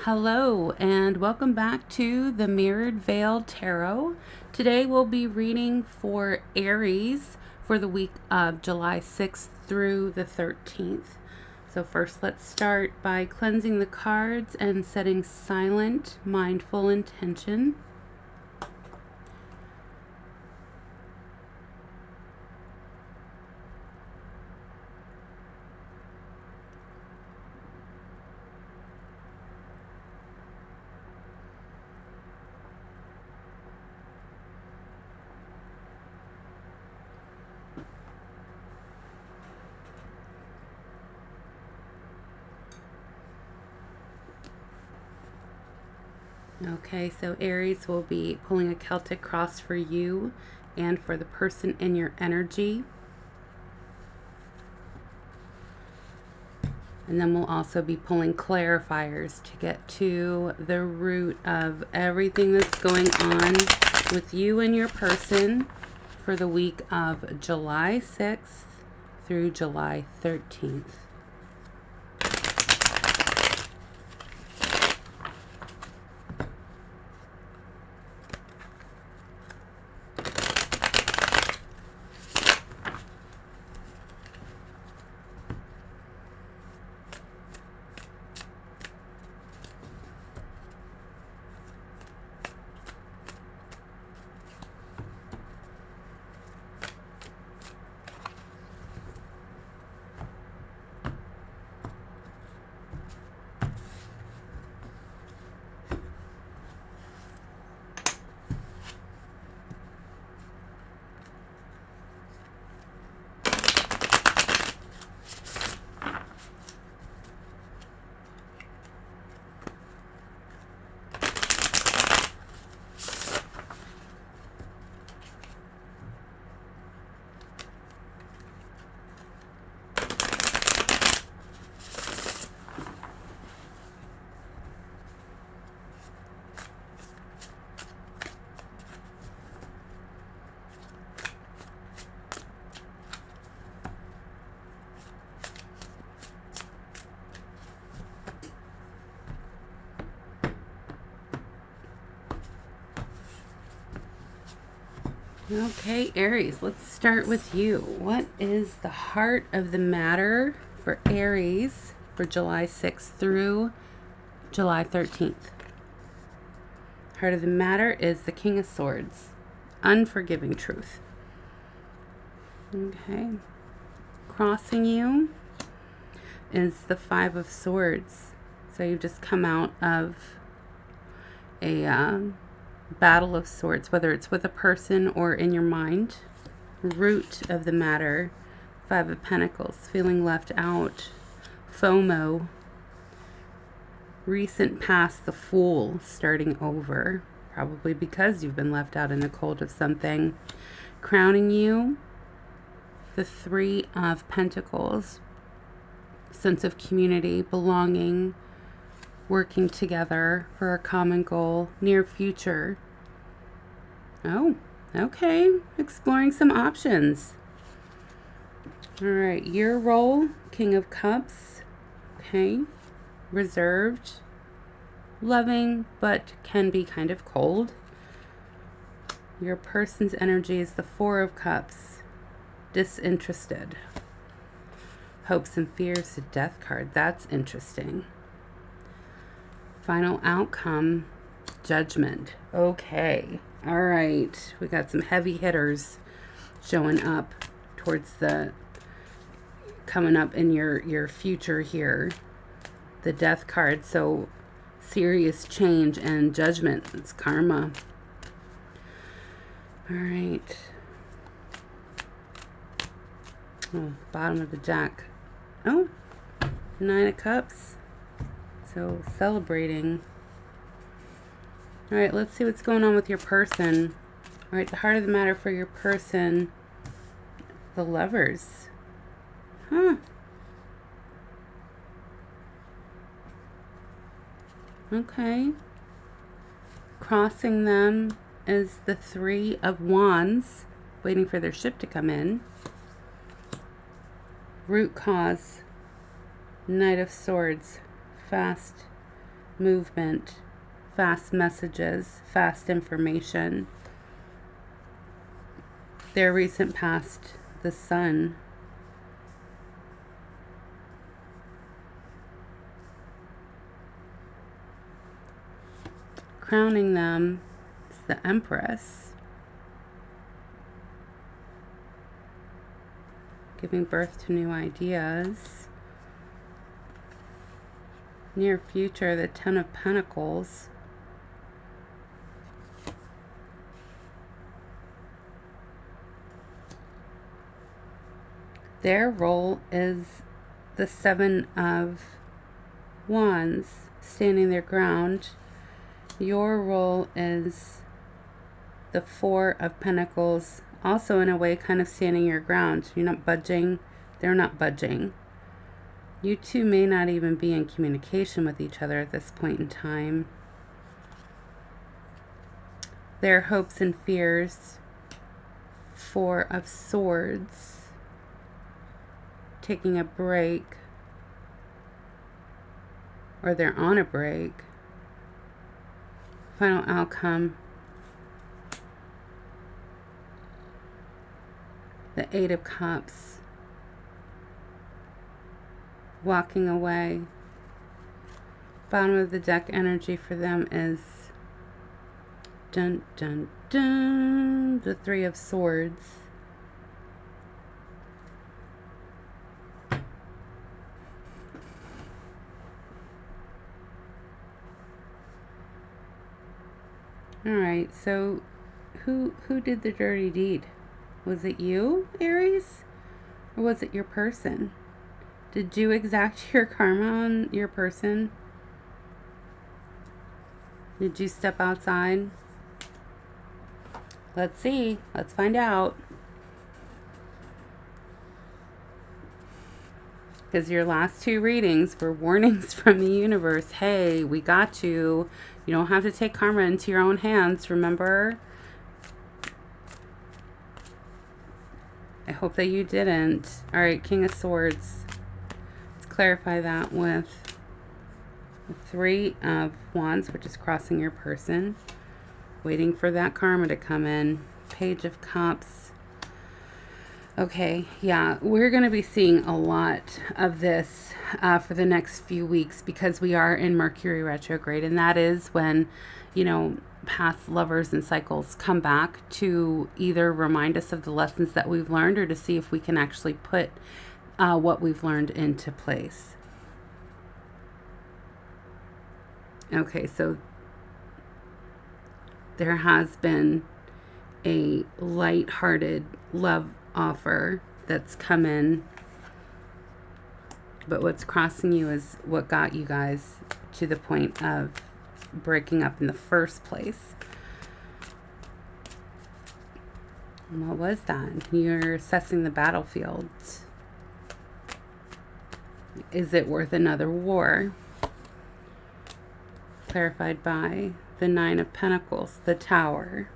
Hello and welcome back to the Mirrored Veil Tarot. Today we'll be reading for Aries for the week of July 6th through the 13th. So first let's start by cleansing the cards and setting silent, mindful intention. Okay, so Aries will be pulling a Celtic cross for you and for the person in your energy. And then we'll also be pulling clarifiers to get to the root of everything that's going on with you and your person for the week of July 6th through July 13th. Okay, Aries, let's start with you. What is the heart of the matter for Aries for July 6th through July 13th? Heart of the matter is the King of Swords, unforgiving truth. Okay, crossing you is the Five of Swords. So you've just come out of a battle of swords, whether it's with a person or in your mind. Root of the matter, Five of Pentacles, feeling left out, FOMO, recent past, the Fool, starting over, probably because you've been left out in the cold of something. Crowning you, the Three of Pentacles, sense of community, belonging, working together for a common goal, near future. Oh, okay. Exploring some options. All right, your role, King of Cups. Okay. Reserved, loving, but can be kind of cold. Your person's energy is the Four of Cups. Disinterested. Hopes and fears, the Death card. That's interesting. Final outcome, Judgment. Okay. All right. We got some heavy hitters showing up towards the coming up in your future here. The Death card. So serious change and judgment. It's karma. All right. Oh, bottom of the deck. Oh, Nine of Cups. So celebrating. All right, let's see what's going on with your person. All right, the heart of the matter for your person. The Lovers. Huh. Okay. Crossing them is the Three of Wands, waiting for their ship to come in. Root cause, Knight of Swords, fast movement, fast messages, fast information. Their recent past, the Sun. Crowning them is the Empress. Giving birth to new ideas. Near future, the Ten of Pentacles. Their role is the Seven of Wands, standing their ground. Your role is the Four of Pentacles, also in a way kind of standing your ground. You're not budging. They're not budging. You two may not even be in communication with each other at this point in time. Their hopes and fears. Four of Swords. Taking a break. Or they're on a break. Final outcome. The Eight of Cups. Walking away. Bottom of the deck energy for them is dun dun dun, the Three of Swords. All right, so who did the dirty deed? Was it you, Aries? Or was it your person? Did you exact your karma on your person? Did you step outside? Let's see. Let's find out. Because your last two readings were warnings from the universe. Hey, we got you. You don't have to take karma into your own hands, remember? I hope that you didn't. All right, King of Swords. Let's clarify that with the Three of Wands, which is crossing your person. Waiting for that karma to come in. Page of Cups. Okay, yeah, we're going to be seeing a lot of this for the next few weeks because we are in Mercury retrograde, and that is when, you know, past lovers and cycles come back to either remind us of the lessons that we've learned or to see if we can actually put what we've learned into place. Okay, so there has been a light-hearted love offer that's come in, but what's crossing you is what got you guys to the point of breaking up in the first place. And what was that? You're assessing the battlefield. Is it worth another war? Clarified by the Nine of Pentacles, the Tower,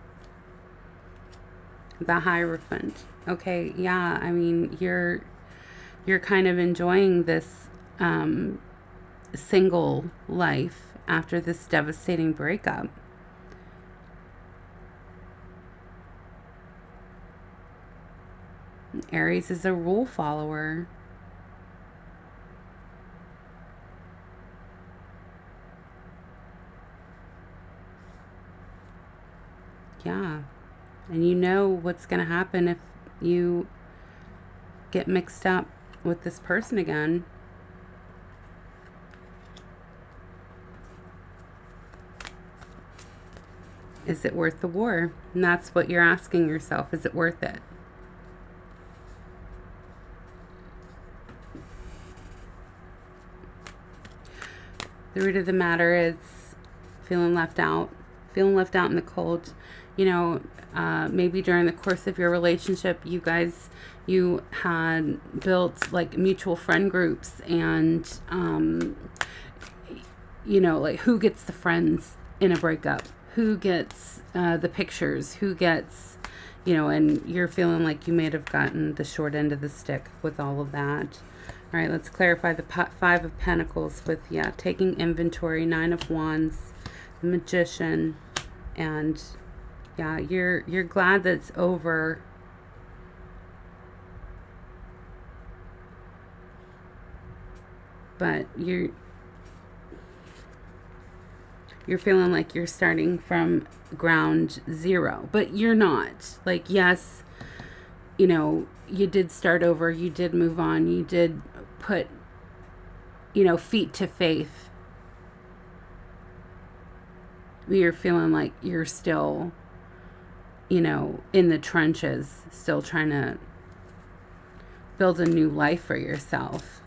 the Hierophant. Okay, yeah, I mean, you're kind of enjoying this single life after this devastating breakup. Aries is a rule follower. Yeah. And you know what's going to happen if you get mixed up with this person again. Is it worth the war? And that's what you're asking yourself. Is it worth it? The root of the matter is feeling left out. Feeling left out in the cold. You know, maybe during the course of your relationship, you had built like mutual friend groups and, you know, like who gets the friends in a breakup? Who gets the pictures? Who gets, you know, and you're feeling like you may have gotten the short end of the stick with all of that. All right, let's clarify the Five of Pentacles with, yeah, taking inventory, Nine of Wands, the Magician, and yeah, you're glad that it's over. But you're feeling like you're starting from ground zero, but you're not. Like, yes, you know, you did start over, you did move on, you did put, you know, feet to faith. You're feeling like you're still, you know, in the trenches, still trying to build a new life for yourself.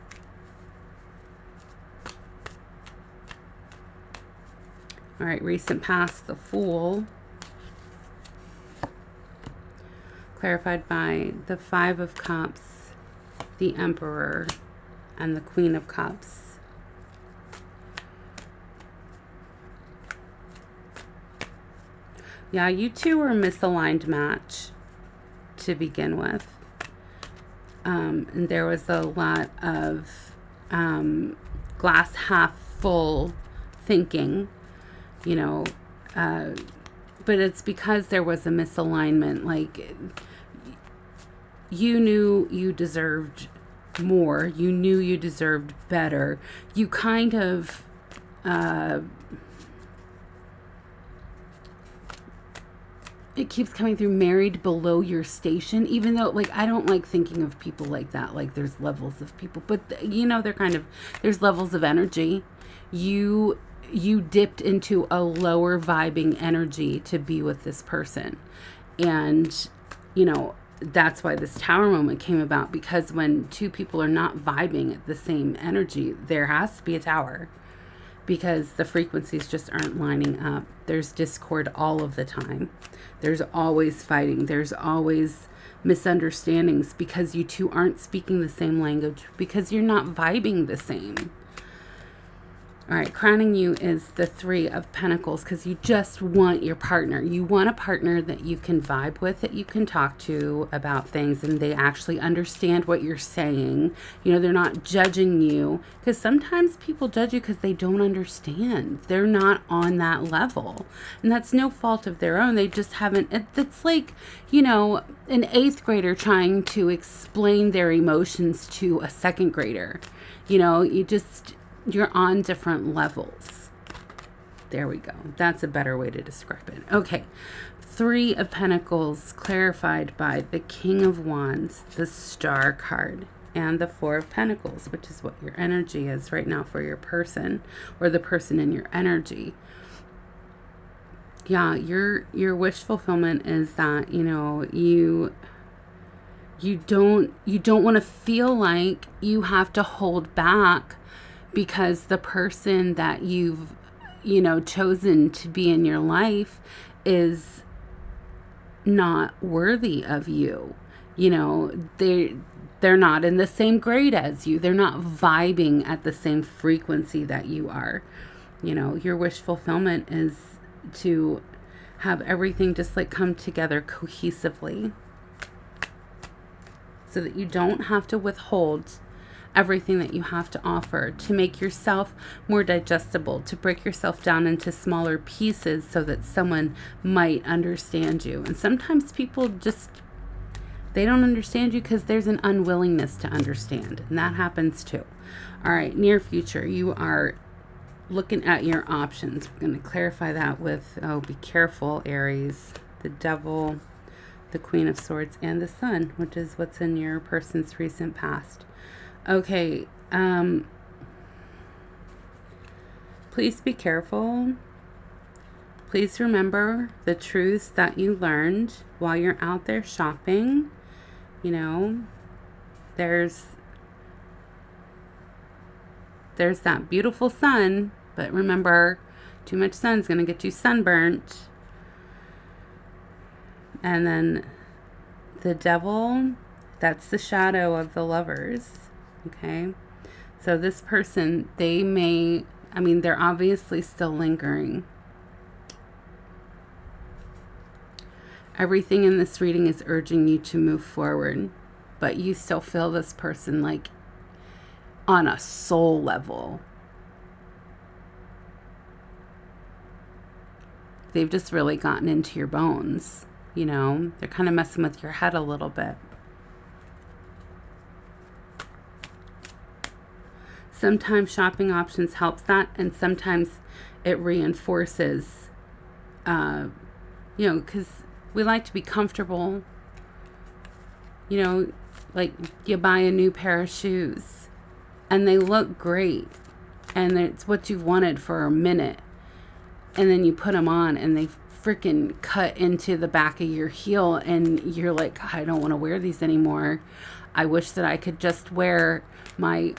All right, recent past, the Fool. Clarified by the Five of Cups, the Emperor, and the Queen of Cups. Yeah, you two were a misaligned match to begin with. And there was a lot of glass half full thinking, you know, but it's because there was a misalignment. Like, you knew you deserved more. You knew you deserved better. You kind of, it keeps coming through, married below your station, even though, like, I don't like thinking of people like that. Like, there's levels of people, but you know, they're kind of, there's levels of energy. You dipped into a lower vibing energy to be with this person. And, you know, that's why this Tower moment came about, because when two people are not vibing at the same energy, there has to be a tower, because the frequencies just aren't lining up. There's discord all of the time. There's always fighting. There's always misunderstandings because you two aren't speaking the same language, because you're not vibing the same. All right, crowning you is the Three of Pentacles, because you just want your partner. You want a partner that you can vibe with, that you can talk to about things, and they actually understand what you're saying. You know, they're not judging you, because sometimes people judge you because they don't understand. They're not on that level, and that's no fault of their own. They just haven't. It's like, you know, an 8th grader trying to explain their emotions to a 2nd grader. You know, you're on different levels. There we go. That's a better way to describe it. Okay. Three of Pentacles clarified by the King of Wands, the Star card, and the Four of Pentacles, which is what your energy is right now for your person, or the person in your energy. Yeah, your wish fulfillment is that, you know, you don't want to feel like you have to hold back because the person that you've, you know, chosen to be in your life is not worthy of you. You know, they're not in the same grade as you. They're not vibing at the same frequency that you are. You know, your wish fulfillment is to have everything just like come together cohesively, so that you don't have to withhold everything that you have to offer, to make yourself more digestible, to break yourself down into smaller pieces so that someone might understand you. And sometimes people just, they don't understand you because there's an unwillingness to understand, and that happens too. All right, near future, you are looking at your options. We're going to clarify that with, oh, be careful, Aries, the Devil, the Queen of Swords, and the Sun, which is what's in your person's recent past. Okay, please be careful. Please remember the truths that you learned while you're out there shopping. You know, there's that beautiful sun, but remember, too much sun's going to get you sunburnt. And then the Devil, that's the shadow of the lovers. Okay, so this person, they may, I mean, they're obviously still lingering. Everything in this reading is urging you to move forward, but you still feel this person like on a soul level. They've just really gotten into your bones, you know? They're kind of messing with your head a little bit. Sometimes shopping options helps that, and sometimes it reinforces, because we like to be comfortable. You know, like you buy a new pair of shoes and they look great and it's what you wanted for a minute. And then you put them on and they freaking cut into the back of your heel and you're like, I don't want to wear these anymore. I wish that I could just wear my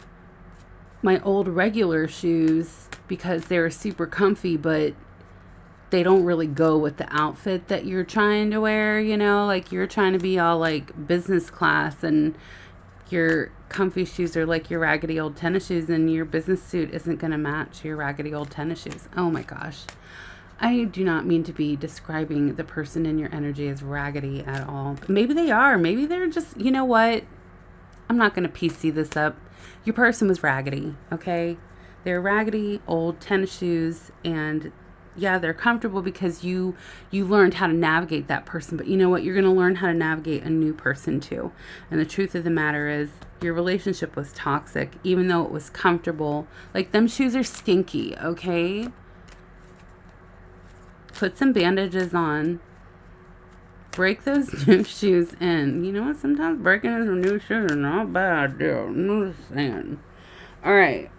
old regular shoes because they're super comfy, but they don't really go with the outfit that you're trying to wear, you know, like you're trying to be all like business class and your comfy shoes are like your raggedy old tennis shoes and your business suit isn't going to match your raggedy old tennis shoes. Oh my gosh. I do not mean to be describing the person in your energy as raggedy at all. Maybe they are. Maybe they're just, you know what? I'm not going to PC this up. Your person was raggedy, okay? They're raggedy old tennis shoes, and yeah, they're comfortable because you learned how to navigate that person. But you know what? You're going to learn how to navigate a new person too. And the truth of the matter is your relationship was toxic, even though it was comfortable. Like, them shoes are stinky, okay? Put some bandages on. Break those new shoes in. You know what? Sometimes breaking in some new shoes is not a bad idea. I'm just saying. All right.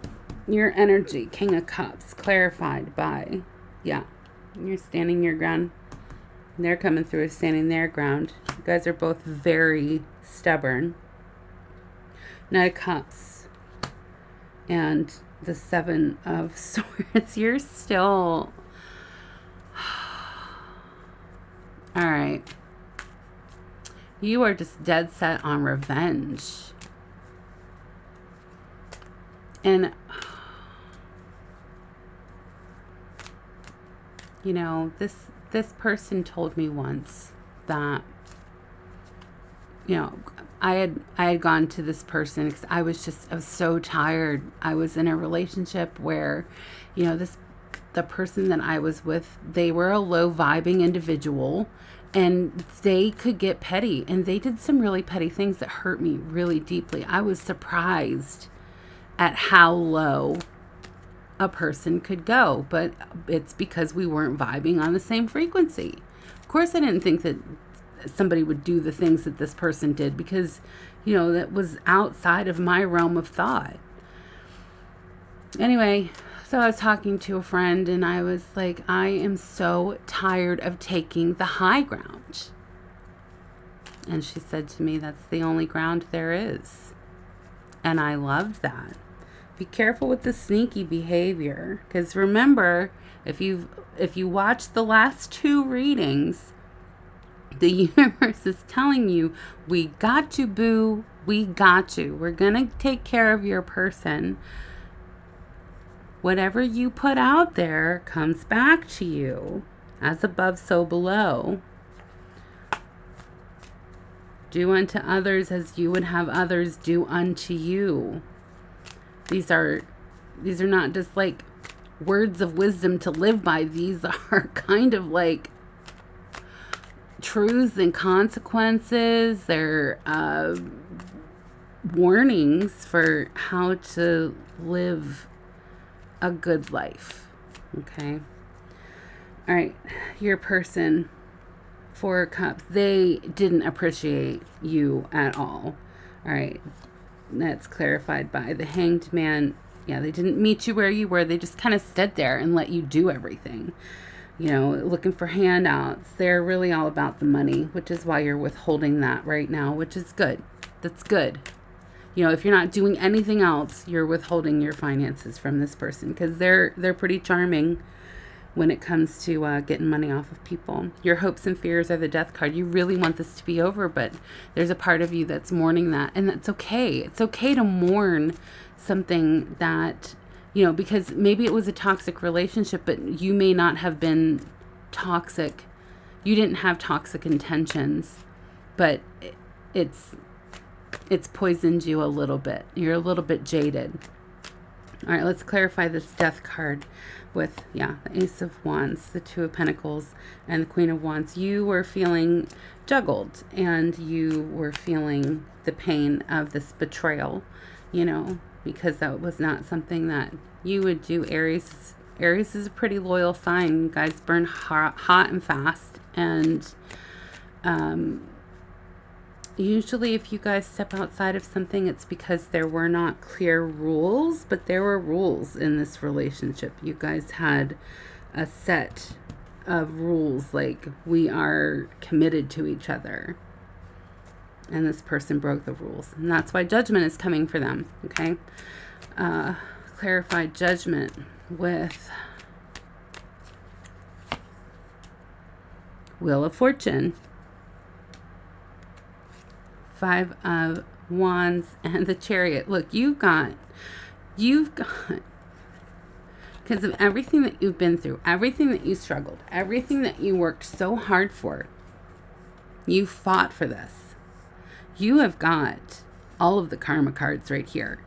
Your energy, King of Cups, clarified by, yeah, you're standing your ground. They're coming through as standing their ground. You guys are both very stubborn. Knight of Cups and the Seven of Swords. You're still... All right. You are just dead set on revenge. And, you know, this person told me once that, you know, I had gone to this person because I was so tired. I was in a relationship where, you know, the person that I was with, they were a low vibing individual and they could get petty, and they did some really petty things that hurt me really deeply. I was surprised at how low a person could go, but it's because we weren't vibing on the same frequency. Of course, I didn't think that somebody would do the things that this person did because, you know, that was outside of my realm of thought. Anyway, so I was talking to a friend and I was like, I am so tired of taking the high ground. And she said to me, that's the only ground there is. And I loved that. Be careful with the sneaky behavior. Because remember, if you watch the last two readings, the universe is telling you, we got you, boo. We got you. We're going to take care of your person. Whatever you put out there comes back to you. As above, so below. Do unto others as you would have others do unto you. These are not just like words of wisdom to live by. These are kind of like truths and consequences. They're warnings for how to live a good life. Okay. All right. Your person, Four Cups, they didn't appreciate you at all. All right. That's clarified by the Hanged Man. Yeah, they didn't meet you where you were. They just kind of stood there and let you do everything. You know, looking for handouts. They're really all about the money, which is why you're withholding that right now, which is good. That's good. You know, if you're not doing anything else, you're withholding your finances from this person because they're pretty charming when it comes to getting money off of people. Your hopes and fears are the Death card. You really want this to be over, but there's a part of you that's mourning that, and that's okay. It's okay to mourn something that, you know, because maybe it was a toxic relationship, but you may not have been toxic you didn't have toxic intentions, but it's poisoned you a little bit. You're a little bit jaded. All right, let's clarify this Death card with, the Ace of Wands, the Two of Pentacles, and the Queen of Wands. You were feeling juggled, and you were feeling the pain of this betrayal, because that was not something that you would do. Aries is a pretty loyal sign. You guys burn hot and fast, and usually if you guys step outside of something, it's because there were not clear rules, but there were rules in this relationship. You guys had a set of rules, like, we are committed to each other, and this person broke the rules, and that's why judgment is coming for them. Okay, clarify judgment with Wheel of Fortune, Five of Wands, and the Chariot. Look, you've got, because of everything that you've been through, everything that you struggled, everything that you worked so hard for, you fought for this. You have got all of the karma cards right here.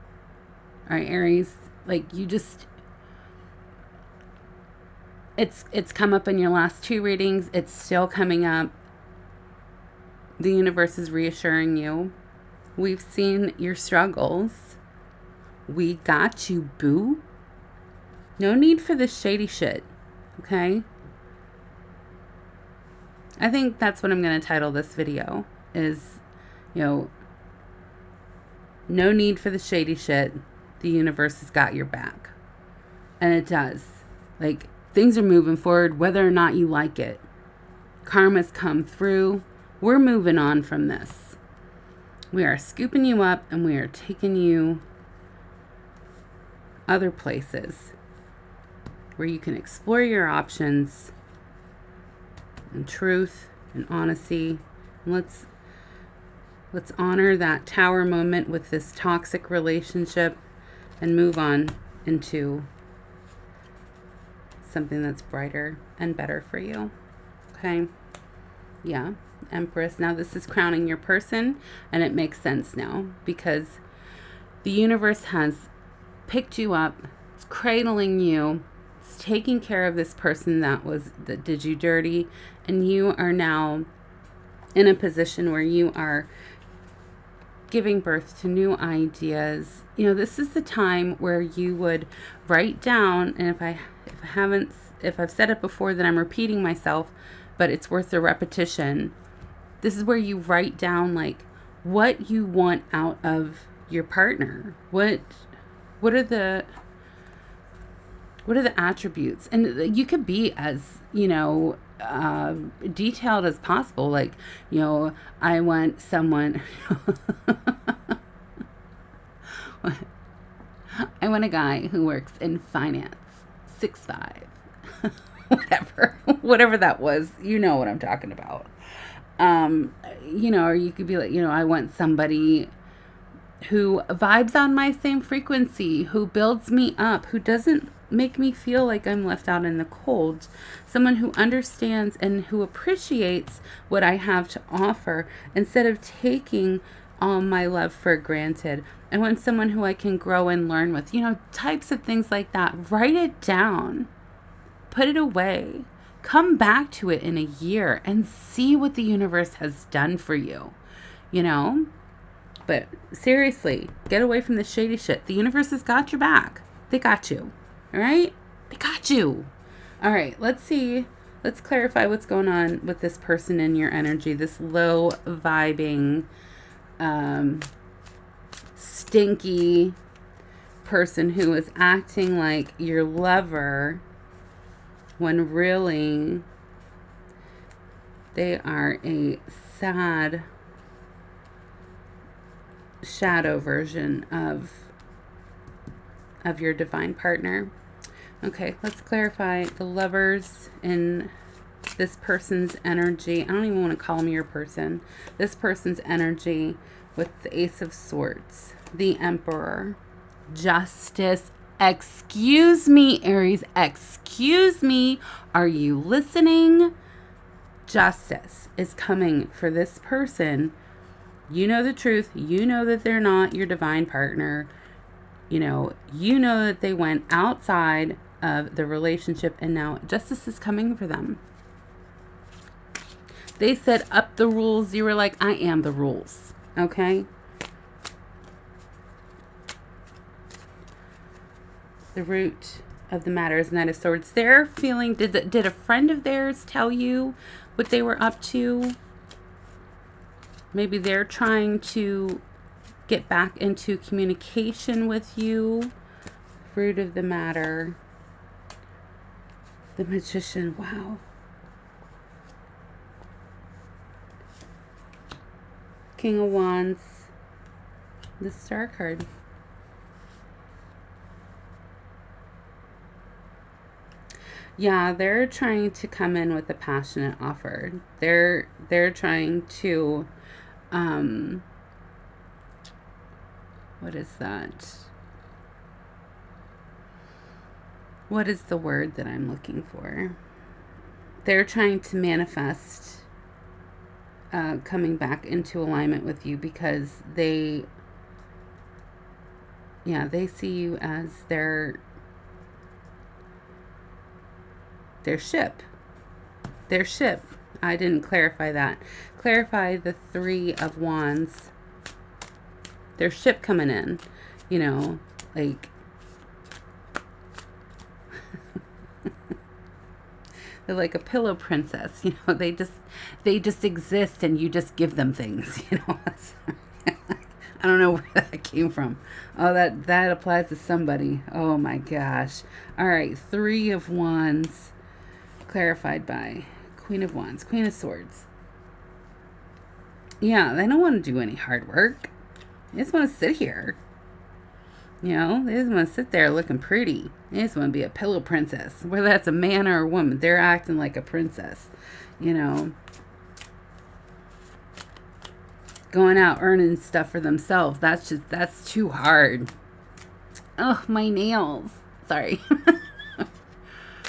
All right, Aries, like, you just, it's come up in your last two readings. It's still coming up. The universe is reassuring you. We've seen your struggles. We got you, boo. No need for this shady shit, okay? I think that's what I'm going to title this video is, no need for the shady shit. The universe has got your back. And it does. Like, things are moving forward whether or not you like it. Karma's come through. We're moving on from this. We are scooping you up, and we are taking you other places where you can explore your options in truth and honesty. And let's honor that Tower moment with this toxic relationship and move on into something that's brighter and better for you. Okay? Yeah. Empress. Now this is crowning your person, and it makes sense now because the universe has picked you up, it's cradling you, it's taking care of this person that did you dirty, and you are now in a position where you are giving birth to new ideas. This is the time where you would write down, and if I've said it before, then I'm repeating myself, but it's worth the repetition. This is where you write down, like, what you want out of your partner. What are the attributes? And you could be as, detailed as possible. Like, I want someone, I want a guy who works in finance, 6'5", whatever that was. You know what I'm talking about. Or you could be like, I want somebody who vibes on my same frequency, who builds me up, who doesn't make me feel like I'm left out in the cold. Someone who understands and who appreciates what I have to offer instead of taking all my love for granted. I want someone who I can grow and learn with, types of things like that. Write it down, put it away. Come back to it in a year and see what the universe has done for you, But seriously, get away from the shady shit. The universe has got your back. They got you. All right? They got you. All right, let's see. Let's clarify what's going on with this person in your energy. This low vibing, stinky person who is acting like your lover when really they are a sad shadow version of your divine partner. Okay, let's clarify the lovers in this person's energy. I don't even want to call them your person. This person's energy with the Ace of Swords, the Emperor, Justice. Excuse me, Aries. Excuse me. Are you listening? Justice is coming for this person. You know the truth. You know that they're not your divine partner. You know that they went outside of the relationship, and now justice is coming for them. They set up the rules. You were like, I am the rules. Okay? The root of the matter is Knight of Swords. They're feeling, did a friend of theirs tell you what they were up to? Maybe they're trying to get back into communication with you. Root of the matter. The Magician. Wow. King of Wands. The Star card. Yeah, they're trying to come in with a passionate offer. They're trying to what is that? What is the word that I'm looking for? They're trying to manifest coming back into alignment with you, because they see you as their ship. Their ship. I didn't clarify that. Clarify the Three of Wands. Their ship coming in. You know, like they're like a pillow princess. You know, they just exist, and you just give them things. You know, I don't know where that came from. Oh, that applies to somebody. Oh my gosh. All right, Three of Wands. Clarified by Queen of Wands, Queen of Swords. Yeah, they don't want to do any hard work. They just want to sit here. You know, they just want to sit there looking pretty. They just want to be a pillow princess. Whether that's a man or a woman, they're acting like a princess. You know, going out earning stuff for themselves. That's too hard. Oh, my nails. Sorry.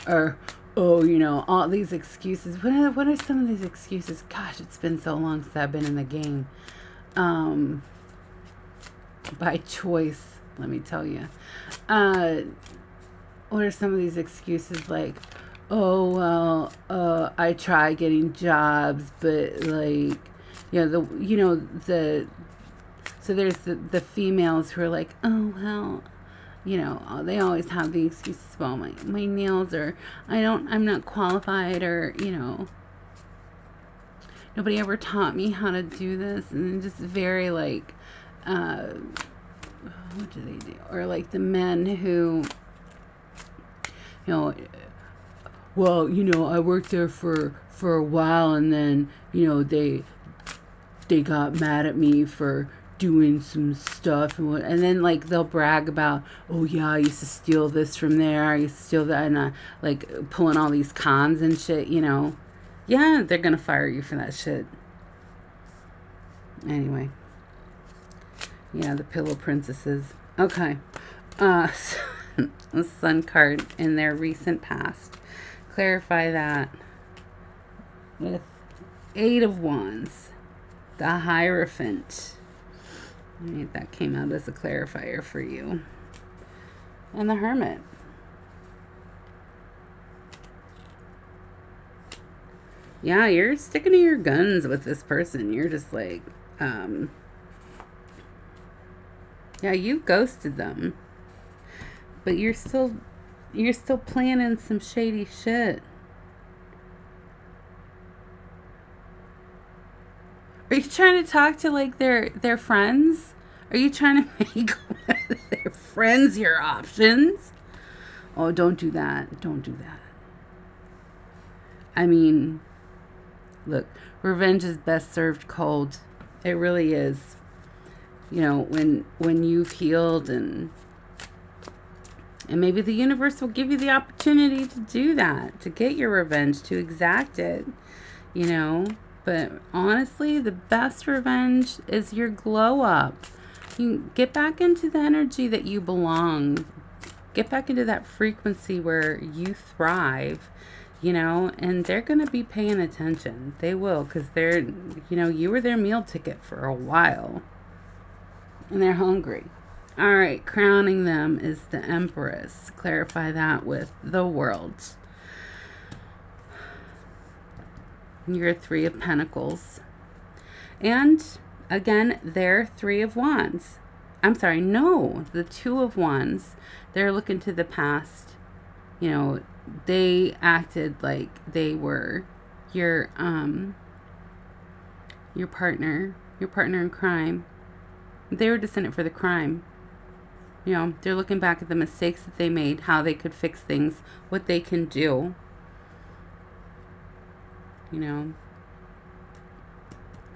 Or, oh, you know, all these excuses. What are some of these excuses? Gosh, it's been so long since I've been in the game. By choice, let me tell you. What are some of these excuses? Like, oh, well, I try getting jobs, but like, so there's the females who are like, oh, well, you know, they always have the excuses about my nails, or I'm not qualified, or, you know, nobody ever taught me how to do this. And just very like, what do they do? Or like the men who, you know, well, you know, I worked there for a while, and then, you know, they got mad at me for doing some stuff, and then like they'll brag about, oh yeah, I used to steal this from there, I used to steal that, and like pulling all these cons and shit, you know. Yeah, they're gonna fire you for that shit. Anyway, yeah, the pillow princesses. Okay, the Sun card in their recent past. Clarify that with Eight of Wands, the Hierophant. That came out as a clarifier for you. And the Hermit. Yeah, you're sticking to your guns with this person. You're just like, yeah, you ghosted them. But you're still planning some shady shit. Are you trying to talk to like their friends? Are you trying to make their friends your options? Oh, don't do that. Don't do that. I mean, look, revenge is best served cold. It really is. You know, when you've healed, and maybe the universe will give you the opportunity to do that, to get your revenge, to exact it, you know. But honestly, the best revenge is your glow up. You get back into the energy that you belong. Get back into that frequency where you thrive. you know, and they're going to be paying attention. They will, because they're, you know, you were their meal ticket for a while, and they're hungry. All right, crowning them is the Empress. Clarify that with the World. Your Three of Pentacles. And again, they're Three of Wands. I'm sorry, no, the Two of Wands. They're looking to the past. You know, they acted like they were your partner in crime. They were just in it for the crime. You know, they're looking back at the mistakes that they made, how they could fix things, what they can do. You know.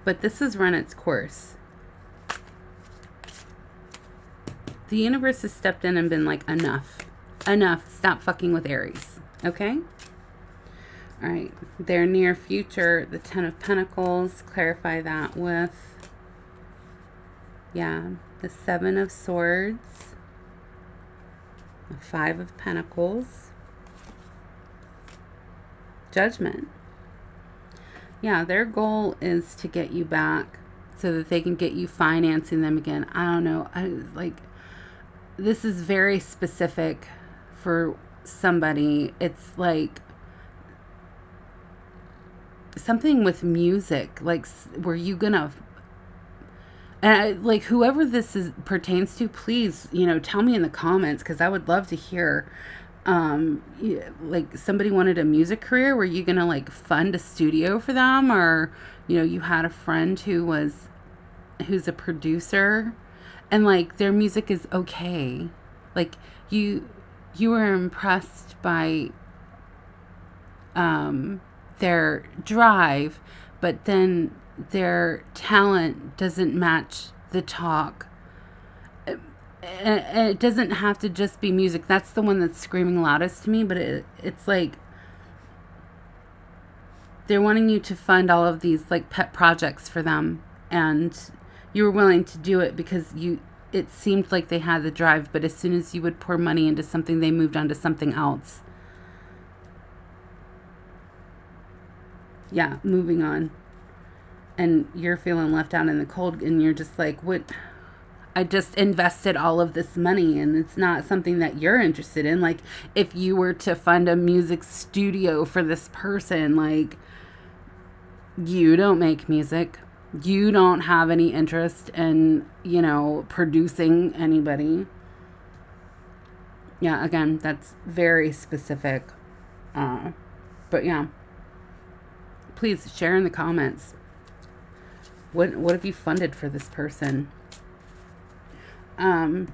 But this has run its course. The universe has stepped in and been like, enough. Enough. Stop fucking with Aries. Okay? All right. Their near future, the Ten of Pentacles. Clarify that with, yeah, the Seven of Swords. The Five of Pentacles. Judgment. Yeah, their goal is to get you back so that they can get you financing them again. I don't know. This is very specific for somebody. It's like something with music. Like, were you gonna... And like, whoever this pertains to, please, you know, tell me in the comments, because I would love to hear. Like, somebody wanted a music career. Were you gonna like fund a studio for them, or, you know, you had a friend who's a producer, and like their music is okay, like you were impressed by their drive, but then their talent doesn't match the talk. And it doesn't have to just be music. That's the one that's screaming loudest to me, but it's like they're wanting you to fund all of these like pet projects for them, and you were willing to do it because it seemed like they had the drive, but as soon as you would pour money into something, they moved on to something else. Yeah, moving on. And you're feeling left out in the cold, and you're just like, what? I just invested all of this money, and it's not something that you're interested in. Like, if you were to fund a music studio for this person, like, you don't make music. You don't have any interest in, you know, producing anybody. Yeah, again, that's very specific. But yeah, please share in the comments. What have you funded for this person? All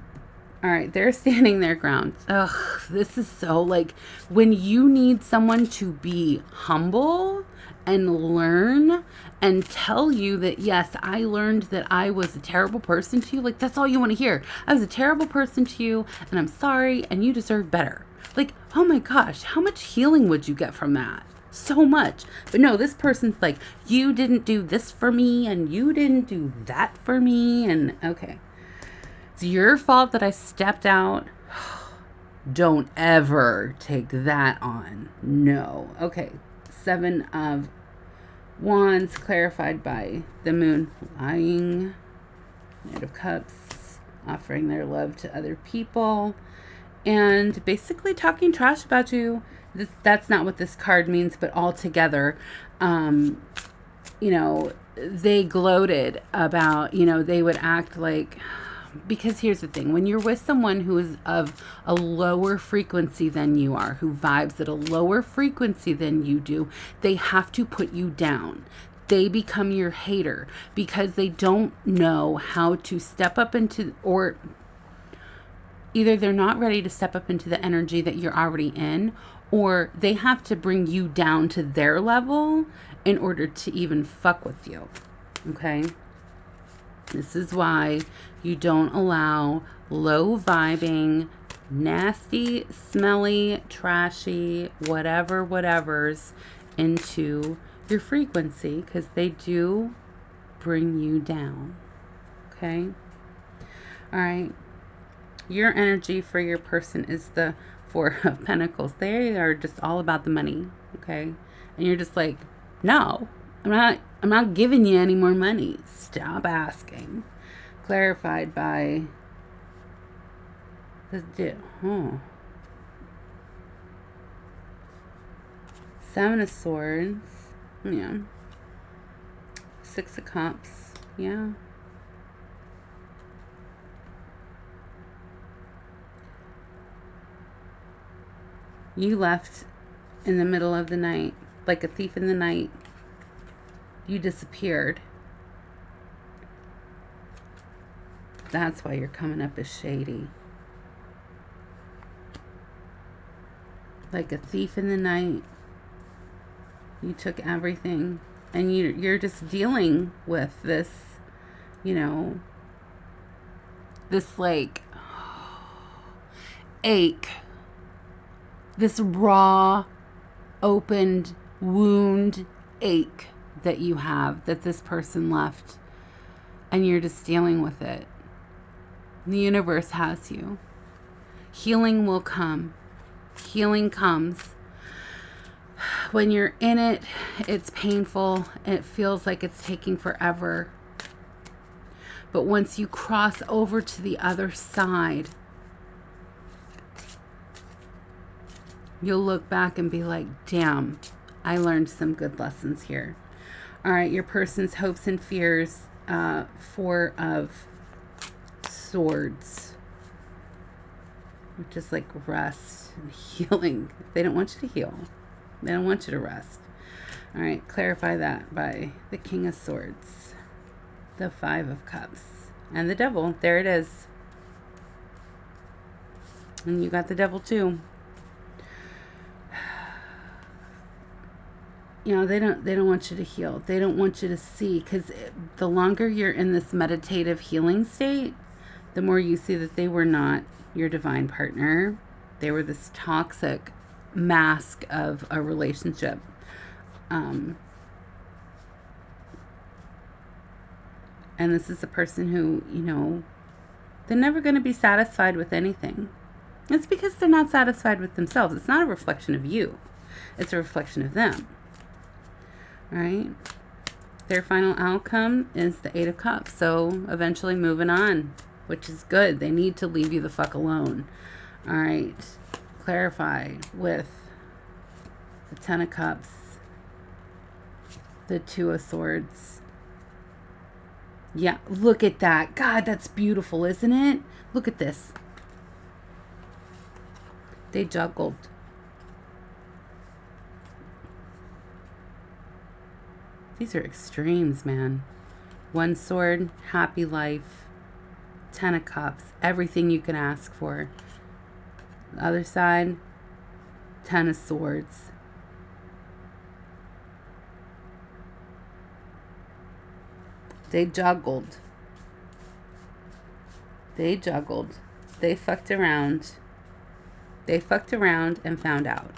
right, they're standing their ground. Ugh, this is so like when you need someone to be humble and learn and tell you that, yes, I learned that I was a terrible person to you. Like, that's all you want to hear. I was a terrible person to you, and I'm sorry, and you deserve better. Like, oh my gosh, how much healing would you get from that? So much. But no, this person's like, you didn't do this for me, and you didn't do that for me, and okay. It's your fault that I stepped out. Don't ever take that on. No. Okay. Seven of Wands, clarified by the Moon. Lying. Knight of Cups, offering their love to other people, and basically talking trash about you. That's not what this card means, but altogether, you know, they gloated about, you know, they would act like... Because here's the thing, when you're with someone who is of a lower frequency than you are, who vibes at a lower frequency than you do, they have to put you down. They become your hater because they don't know how to step up into, or either they're not ready to step up into the energy that you're already in, or they have to bring you down to their level in order to even fuck with you. Okay? This is why you don't allow low vibing, nasty, smelly, trashy, whatever's into your frequency, because they do bring you down. Okay? All right. Your energy for your person is the Four of Pentacles. They are just all about the money. okay? And you're just like, no, I'm not giving you any more money. Stop asking. Clarified by the Seven of Swords. Yeah. Six of Cups. Yeah. You left in the middle of the night, like a thief in the night. You disappeared. That's why you're coming up as shady. Like a thief in the night. You took everything. And you're just dealing with this, this like ache. This raw, opened wound ache that you have, that this person left, and you're just dealing with it. The universe has you. Healing will come. Healing comes. When you're in it, it's painful. It feels like it's taking forever. But once you cross over to the other side, you'll look back and be like, damn, I learned some good lessons here. All right, your person's hopes and fears, Four of Swords, which is like rest and healing. They don't want you to heal. They don't want you to rest. All right, clarify that by the King of Swords, the Five of Cups, and the Devil. There it is. And you got the Devil too. They don't want you to heal. They don't want you to see, because the longer you're in this meditative healing state, the more you see that they were not your divine partner. They were this toxic mask of a relationship. And this is a person who, they're never going to be satisfied with anything. It's because they're not satisfied with themselves. It's not a reflection of you. It's a reflection of them. Right? Their final outcome is the Eight of Cups. So eventually moving on, which is good. They need to leave you the fuck alone. All right. Clarify with the Ten of Cups, the Two of Swords. Yeah, look at that. God, that's beautiful, isn't it? Look at this. They juggled. These are extremes, man. One sword, happy life. Ten of Cups, everything you can ask for. The other side, Ten of Swords. They juggled. They juggled. They fucked around. They fucked around and found out.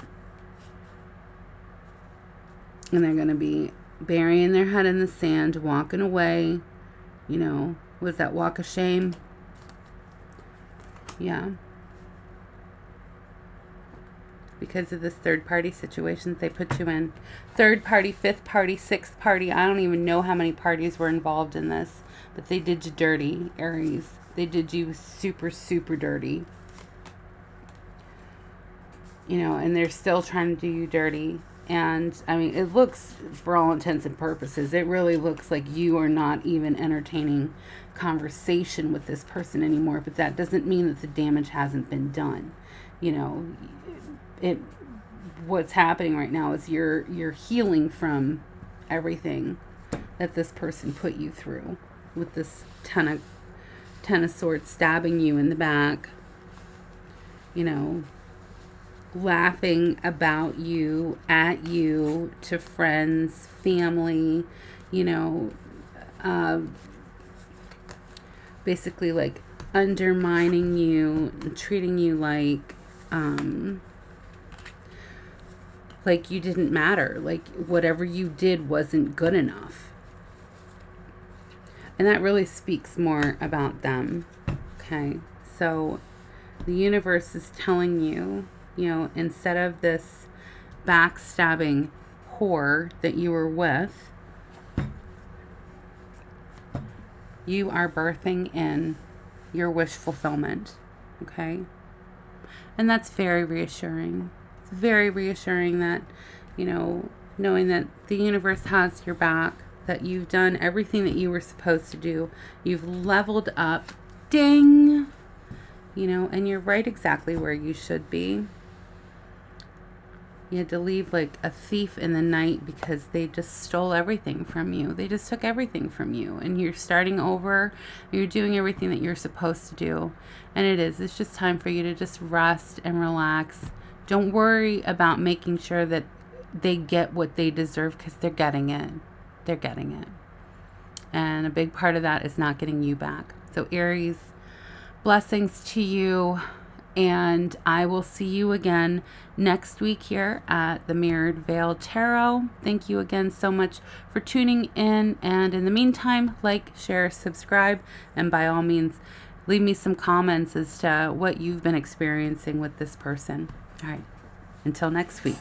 And they're going to be burying their head in the sand, walking away. Was that walk of shame? Yeah. Because of this third party situations they put you in. Third party, fifth party, sixth party. I don't even know how many parties were involved in this. But they did you dirty, Aries. They did you super, super dirty. And they're still trying to do you dirty. And, it looks, for all intents and purposes, it really looks like you are not even entertaining conversation with this person anymore. But that doesn't mean that the damage hasn't been done. What's happening right now is you're healing from everything that this person put you through. With this Ten of Swords stabbing you in the back. Laughing about you, at you, to friends, family, basically like undermining you, treating you like you didn't matter, like whatever you did wasn't good enough. And that really speaks more about them. Okay, so the universe is telling you, instead of this backstabbing whore that you were with, you are birthing in your wish fulfillment, okay? And that's very reassuring. It's very reassuring that, you know, knowing that the universe has your back, that you've done everything that you were supposed to do. You've leveled up. Ding! You know, and you're right exactly where you should be. You had to leave like a thief in the night because they just stole everything from you. They just took everything from you. And you're starting over. You're doing everything that you're supposed to do. And it's just time for you to just rest and relax. Don't worry about making sure that they get what they deserve, because they're getting it. They're getting it. And a big part of that is not getting you back. So Aries, blessings to you. And I will see you again next week here at the Mirrored Veil Tarot. Thank you again so much for tuning in. And in the meantime, like, share, subscribe, and by all means, leave me some comments as to what you've been experiencing with this person. All right. Until next week.